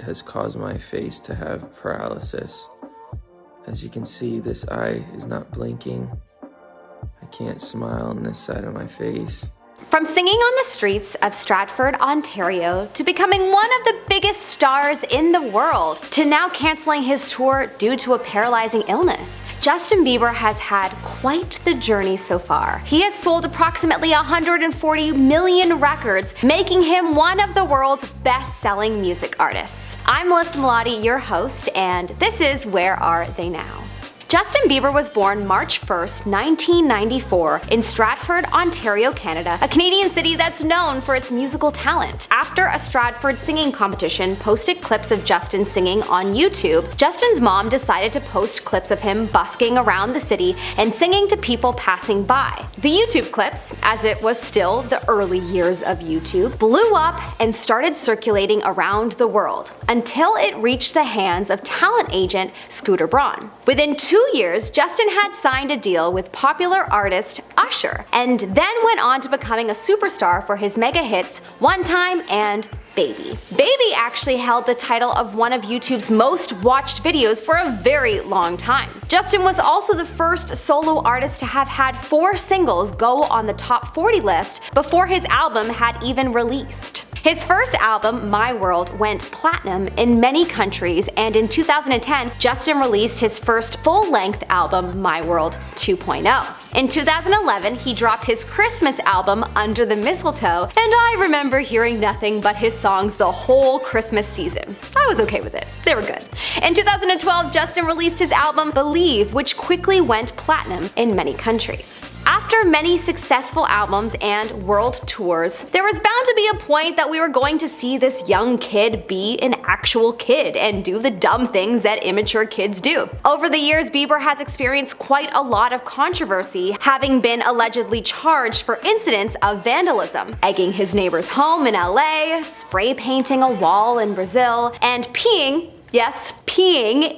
has caused my face to have paralysis. As you can see, this eye is not blinking. I can't smile on this side of my face. From singing on the streets of Stratford, Ontario, to becoming one of the biggest stars in the world, to now canceling his tour due to a paralyzing illness, Justin Bieber has had quite the journey so far. He has sold approximately 140 million records, making him one of the world's best-selling music artists. I'm Melissa Melody, your host, and this is Where Are They Now? Justin Bieber was born March 1st, 1994 in Stratford, Ontario, Canada, a Canadian city that's known for its musical talent. After a Stratford singing competition posted clips of Justin singing on YouTube, Justin's mom decided to post clips of him busking around the city and singing to people passing by. The YouTube clips, as it was still the early years of YouTube, blew up and started circulating around the world, until it reached the hands of talent agent Scooter Braun. Within 2 years, Justin had signed a deal with popular artist Usher, and then went on to becoming a superstar for his mega hits One Time and Baby. Baby actually held the title of one of YouTube's most watched videos for a very long time. Justin was also the first solo artist to have had 4 singles go on the top 40 list before his album had even released. His first album, My World, went platinum in many countries, and in 2010, Justin released his first full-length album, My World 2.0. In 2011, he dropped his Christmas album, Under the Mistletoe, and I remember hearing nothing but his songs the whole Christmas season. I was okay with it. They were good. In 2012, Justin released his album, Believe, which quickly went platinum in many countries. After many successful albums and world tours, there was bound to be a point that we were going to see this young kid be an actual kid and do the dumb things that immature kids do. Over the years, Bieber has experienced quite a lot of controversy, having been allegedly charged for incidents of vandalism, egging his neighbor's home in LA, spray painting a wall in Brazil, and peeing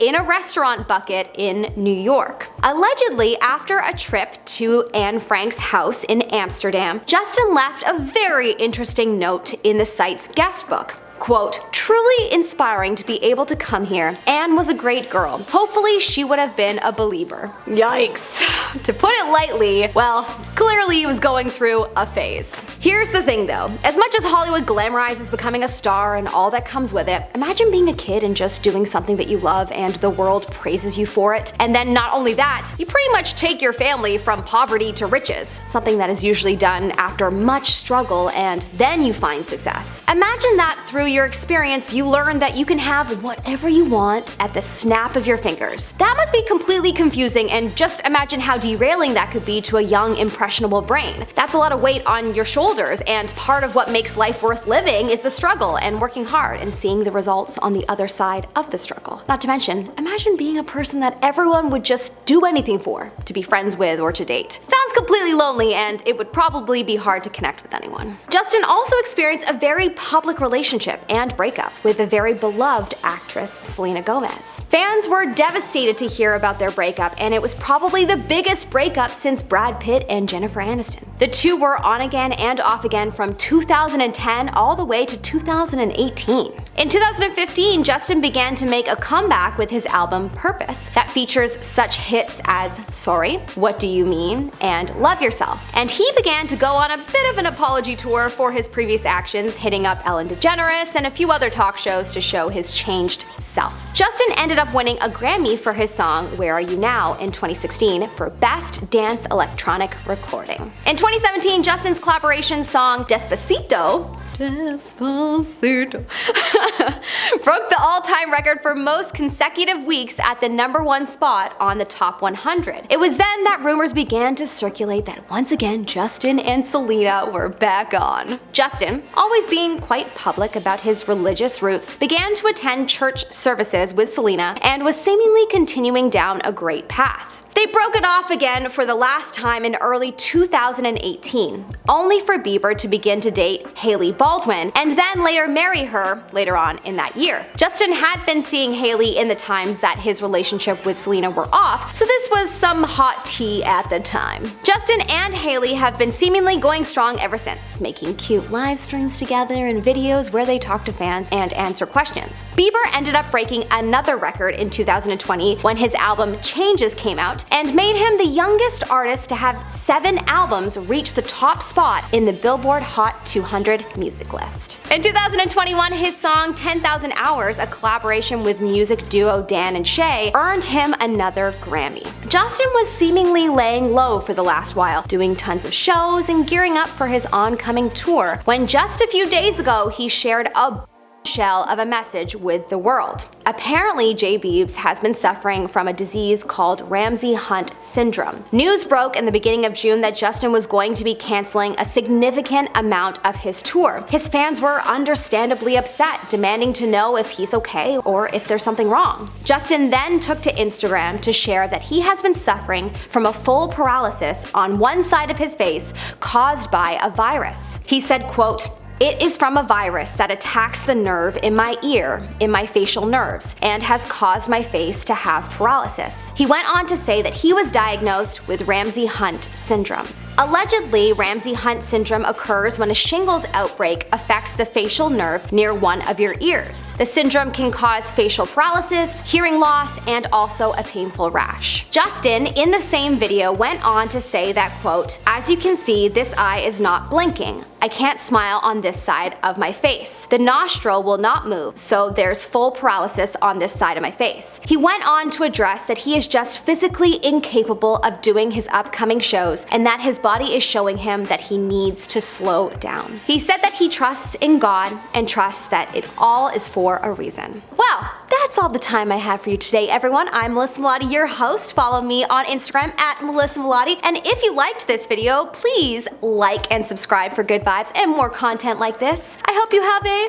in a restaurant bucket in New York. Allegedly, after a trip to Anne Frank's house in Amsterdam, Justin left a very interesting note in the site's guest book. Quote, "Truly inspiring to be able to come here. Anne was a great girl. Hopefully she would have been a believer." Yikes. To put it lightly, well, clearly he was going through a phase. Here's the thing though, as much as Hollywood glamorizes becoming a star and all that comes with it, imagine being a kid and just doing something that you love and the world praises you for it. And then not only that, you pretty much take your family from poverty to riches, something that is usually done after much struggle, and then you find success. Imagine that through your experience, you learn that you can have whatever you want at the snap of your fingers. That must be completely confusing, and just imagine how derailing that could be to a young, impressionable brain. That's a lot of weight on your shoulders, and part of what makes life worth living is the struggle and working hard and seeing the results on the other side of the struggle. Not to mention, imagine being a person that everyone would just do anything for, to be friends with or to date. It sounds completely lonely, and it would probably be hard to connect with anyone. Justin also experienced a very public relationship and breakup with the very beloved actress Selena Gomez. Fans were devastated to hear about their breakup, and it was probably the biggest breakup since Brad Pitt and Jennifer Aniston. The two were on again and off again from 2010 all the way to 2018. In 2015, Justin began to make a comeback with his album Purpose that features such hits as Sorry, What Do You Mean, and Love Yourself. And he began to go on a bit of an apology tour for his previous actions, hitting up Ellen DeGeneres and a few other talk shows to show his changed self. Justin ended up winning a Grammy for his song Where Are You Now in 2016 for Best Dance Electronic Recording. In 2017, Justin's collaboration song Despacito broke the all-time record for most consecutive weeks at the #1 spot on the top 100. It was then that rumors began to circulate that once again Justin and Selena were back on. Justin, always being quite public about his religious roots, began to attend church services with Selena and was seemingly continuing down a great path. They broke it off again for the last time in early 2018, only for Bieber to begin to date Hailey Baldwin and then later marry her later on in that year. Justin had been seeing Hailey in the times that his relationship with Selena were off, so this was some hot tea at the time. Justin and Hailey have been seemingly going strong ever since, making cute live streams together and videos where they talk to fans and answer questions. Bieber ended up breaking another record in 2020 when his album Changes came out and made him the youngest artist to have 7 albums reach the top spot in the Billboard Hot 200 music list. In 2021, his song 10,000 Hours, a collaboration with music duo Dan and Shay, earned him another Grammy. Justin was seemingly laying low for the last while, doing tons of shows and gearing up for his oncoming tour, when just a few days ago he shared a shell of a message with the world. Apparently, J. Biebs has been suffering from a disease called Ramsay Hunt Syndrome. News broke in the beginning of June that Justin was going to be canceling a significant amount of his tour. His fans were understandably upset, demanding to know if he's okay or if there's something wrong. Justin then took to Instagram to share that he has been suffering from a full paralysis on one side of his face caused by a virus. He said, quote, "It is from a virus that attacks the nerve in my ear, in my facial nerves, and has caused my face to have paralysis." He went on to say that he was diagnosed with Ramsay Hunt Syndrome. Allegedly, Ramsay Hunt Syndrome occurs when a shingles outbreak affects the facial nerve near one of your ears. The syndrome can cause facial paralysis, hearing loss, and also a painful rash. Justin, in the same video, went on to say that, quote, "As you can see, this eye is not blinking. I can't smile on this side of my face. The nostril will not move, so there's full paralysis on this side of my face." He went on to address that he is just physically incapable of doing his upcoming shows and that his body is showing him that he needs to slow down. He said that he trusts in God and trusts that it all is for a reason. Well, that's all the time I have for you today, everyone. I'm Melissa Melotti, your host. Follow me on Instagram at Melissa Melotti. And if you liked this video, please like and subscribe for good vibes and more content like this. I hope you have a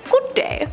good day.